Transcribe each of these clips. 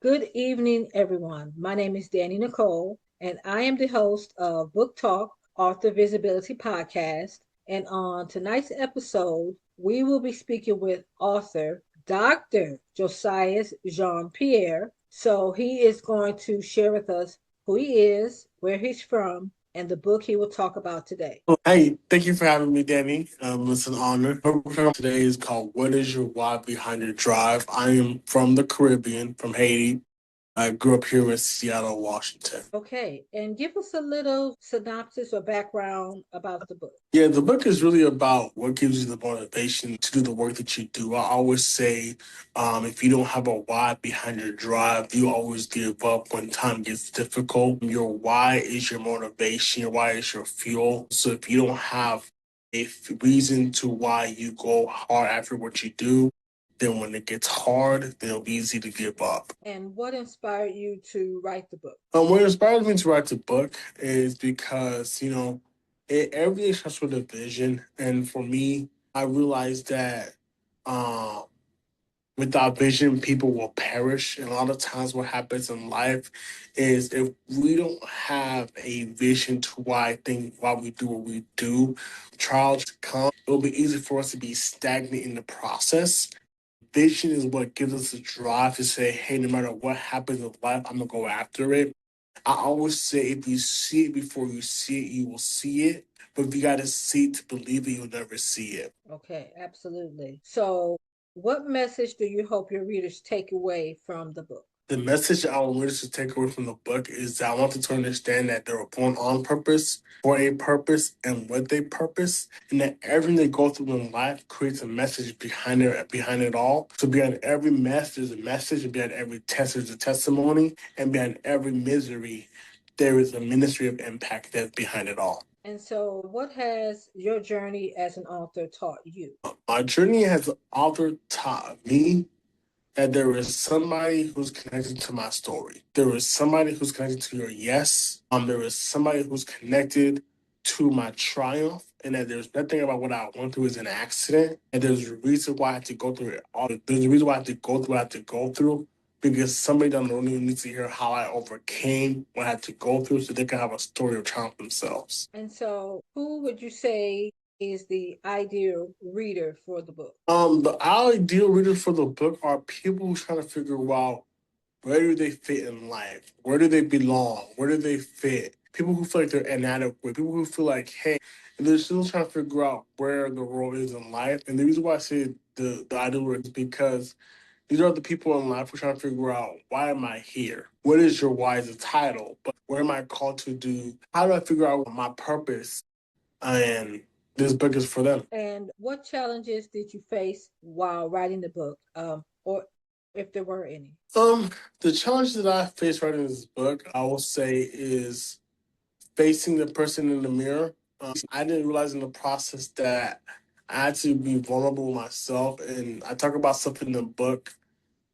Good evening, everyone. My name is Danny Nicole, and I am the host of Book Talk, Author Visibility Podcast. And on tonight's episode, we will be speaking with author Dr. Josias Jean-Pierre. So he is going to share with us who he is, where he's from, and the book he will talk about today. Hey, thank you for having me, Danny. It's an honor. Our program today is called "What Is Your Why Behind Your Drive?" I am from the Caribbean, from Haiti. I grew up here in Seattle, Washington. Okay, and give us a little synopsis or background about the book. Yeah, the book is really about what gives you the motivation to do the work that you do. I always say, if you don't have a why behind your drive, you always give up when time gets difficult. Your why is your motivation. Your why is your fuel. So if you don't have reason to why you go hard after what you do, then when it gets hard, then it'll be easy to give up. And what inspired you to write the book? What inspired me to write the book is because, everything starts with a vision. And for me, I realized that um, without vision, people will perish. And a lot of times, what happens in life is if we don't have a vision to why we do what we do, trials come. It'll be easy for us to be stagnant in the process. Vision is what gives us the drive to say, hey, no matter what happens in life, I'm gonna go after it. I always say if you see it before you see it, you will see it. But if you gotta see it to believe it, you'll never see it. Okay, absolutely. So, what message do you hope your readers take away from the book? The message I want readers to take away from the book is that I want them to understand that they were born on purpose, for a purpose, and with a purpose, and that everything they go through in life creates a message behind it all. So behind every mess, there's a message, and behind every test, there's a testimony, and behind every misery, there is a ministry of impact that's behind it all. And so, what has your journey as an author taught you? My journey as an author taught me that there is somebody who's connected to my story. There is somebody who's connected to your yes. There is somebody who's connected to my triumph, and that there's nothing about what I went through is an accident. And there's a reason why I had to go through it. There's a reason why I had to go through what I had to go through. Because somebody doesn't really need to hear how I overcame what I had to go through so they can have a story of triumph themselves. And so, who would you say is the ideal reader for the book? The ideal readers for the book are people who trying to figure out where do they fit in life? Where do they belong? Where do they fit? People who feel like they're inadequate. People who feel like, hey, and they're still trying to figure out where the role is in life. And the reason why I say the ideal reader is because these are the people in life who are trying to figure out why am I here? What is your why is the title? But what am I called to do? How do I figure out my purpose? And this book is for them. And what challenges did you face while writing the book, or if there were any? The challenge that I faced writing this book, I will say, is facing the person in the mirror. I didn't realize in the process that I had to be vulnerable myself, and I talk about stuff in the book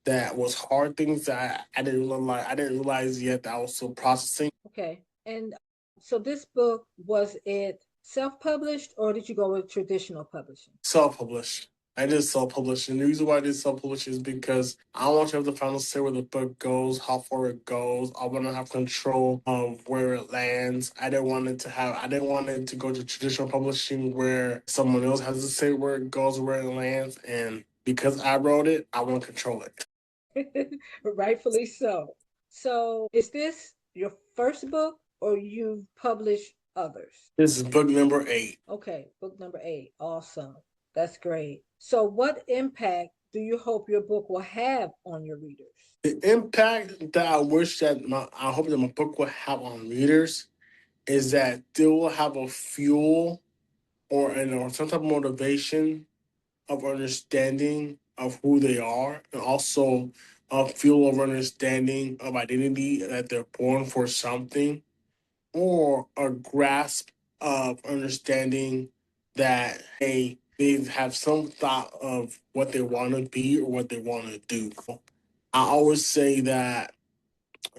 that was hard, things that I didn't realize. I didn't realize yet that I was still processing. Okay. And so, this book, was it self published or did you go with traditional publishing? Self-published. I did self-publish, and the reason why I did self-publish is because I want to have the final say where the book goes, how far it goes. I want to have control of where it lands. I didn't want it to go to traditional publishing where someone else has to say where it goes, where it lands, and because I wrote it, I want to control it. Rightfully so. So, is this your first book or you've published others? This is book number 8. Okay, book number 8. Awesome. That's great. So, what impact do you hope your book will have on your readers? The impact that I hope that my book will have on readers is that they will have a fuel or some type of motivation of understanding of who they are, and also a feel of understanding of identity that they're born for something, or a grasp of understanding that they have some thought of what they want to be or what they want to do. I always say that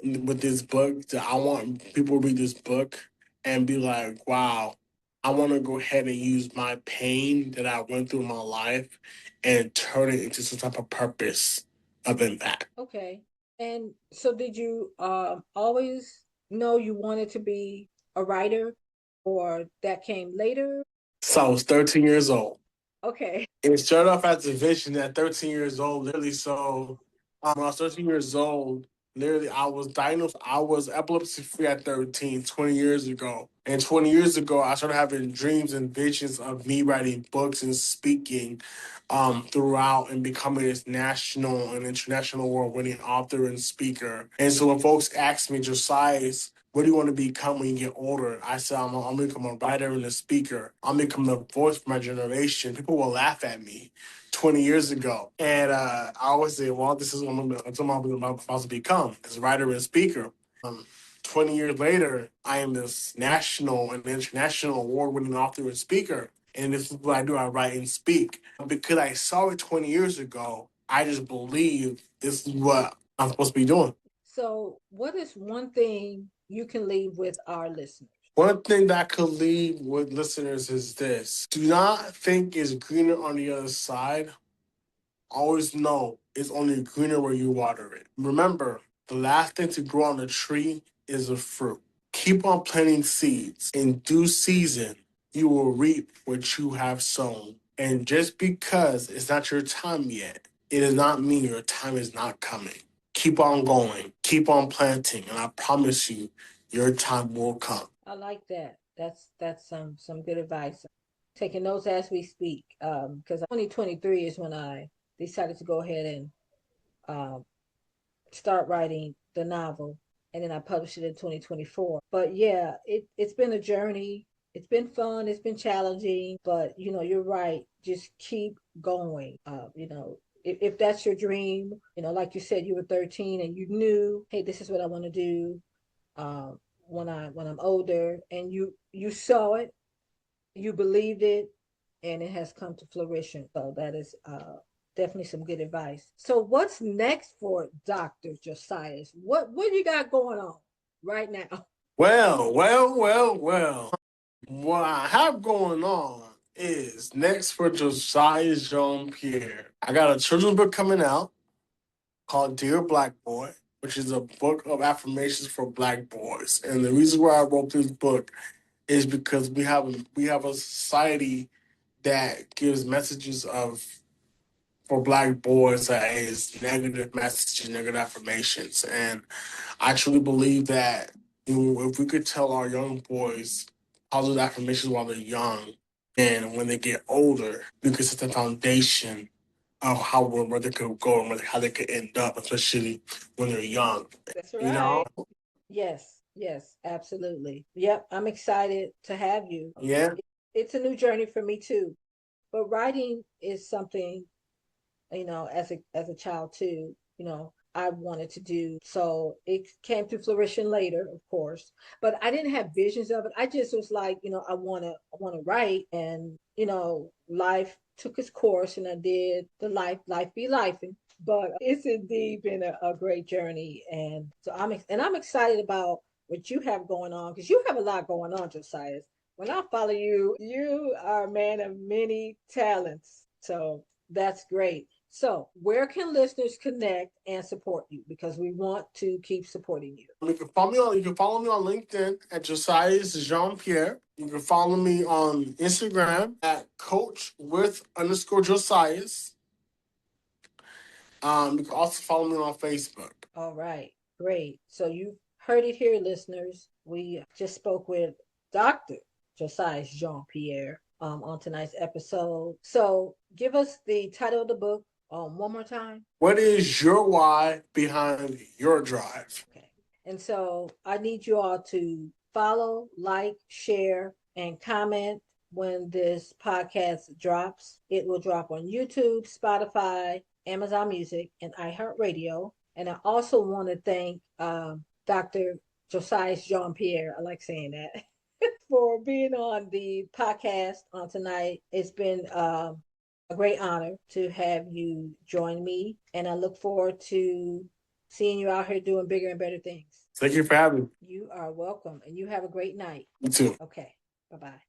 with this book that I want people to read this book and be like, wow, I want to go ahead and use my pain that I went through in my life and turn it into some type of purpose of impact. Okay. And so, did you always know you wanted to be a writer, or that came later? So I was 13 years old. Okay. It started off as a vision at 13 years old, literally. So when I was 13 years old, literally, I was diagnosed, I was epilepsy free at 13, 20 years ago. And 20 years ago, I started having dreams and visions of me writing books and speaking throughout and becoming this national and international award winning author and speaker. And so when folks ask me, Josias, what do you want to become when you get older? I said, I'm going to become a writer and a speaker. I'm going to become the voice for my generation. People will laugh at me 20 years ago. And I always say, well, this is what I'm about to become, as a writer and speaker. 20 years later, I am this national and international award winning author and speaker. And this is what I do. I write and speak. Because I saw it 20 years ago, I just believe this is what I'm supposed to be doing. So, what is one thing you can leave with our listeners? One thing that I could leave with listeners is this: do not think it's greener on the other side. Always know it's only greener where you water it. Remember, the last thing to grow on a tree is a fruit. Keep on planting seeds. In due season, you will reap what you have sown. And just because it's not your time yet, it does not mean your time is not coming. Keep on going, keep on planting, and I promise you, your time will come. I like that. That's some good advice. Taking notes as we speak. Because 2023 is when I decided to go ahead and um, start writing the novel, and then I published it in 2024. But yeah, it's been a journey. It's been fun. It's been challenging, but you're right. Just keep going. If that's your dream, like you said, you were 13 and you knew, hey, this is what I want to do. When I'm older, and you saw it, you believed it, and it has come to fruition. So that is definitely some good advice. So what's next for Dr. Josias? What you got going on right now? Well. What I have going on is next for Josias Jean-Pierre. I got a children's book coming out called Dear Black Boy, which is a book of affirmations for black boys. And the reason why I wrote this book is because we have a society that gives messages of for black boys that is negative messages, negative affirmations. And I truly believe that if we could tell our young boys positive affirmations while they're young, and when they get older, we could set the foundation of where they could go and how they could end up, especially when they're young. That's You right. know? Yes, absolutely. Yep, I'm excited to have you. Yeah. It's a new journey for me too. But writing is something, as a child too, I wanted to do. So it came to fruition later, of course, but I didn't have visions of it. I just was like, I want to write, and life took its course, and I did the life be life. But it's indeed been a great journey, and so I'm excited about what you have going on, because you have a lot going on, Josiah. When I follow you, you are a man of many talents. So that's great. So, where can listeners connect and support you? Because we want to keep supporting you. You can follow me on LinkedIn at Josias Jean-Pierre. You can follow me on Instagram at Coach with underscore Josias. You can also follow me on Facebook. All right, great. So, you heard it here, listeners. We just spoke with Dr. Josias Jean-Pierre on tonight's episode. So, give us the title of the book one more time. What is your why behind your drive? Okay. And so I need you all to follow, like, share, and comment when this podcast drops. It will drop on YouTube, Spotify, Amazon Music, and iHeartRadio. And I also want to thank Dr. Josias Jean-Pierre. I like saying that. For being on the podcast on tonight. It's been a great honor to have you join me, and I look forward to seeing you out here doing bigger and better things. Thank you for having me. You are welcome, and you have a great night. You too. Okay, bye bye.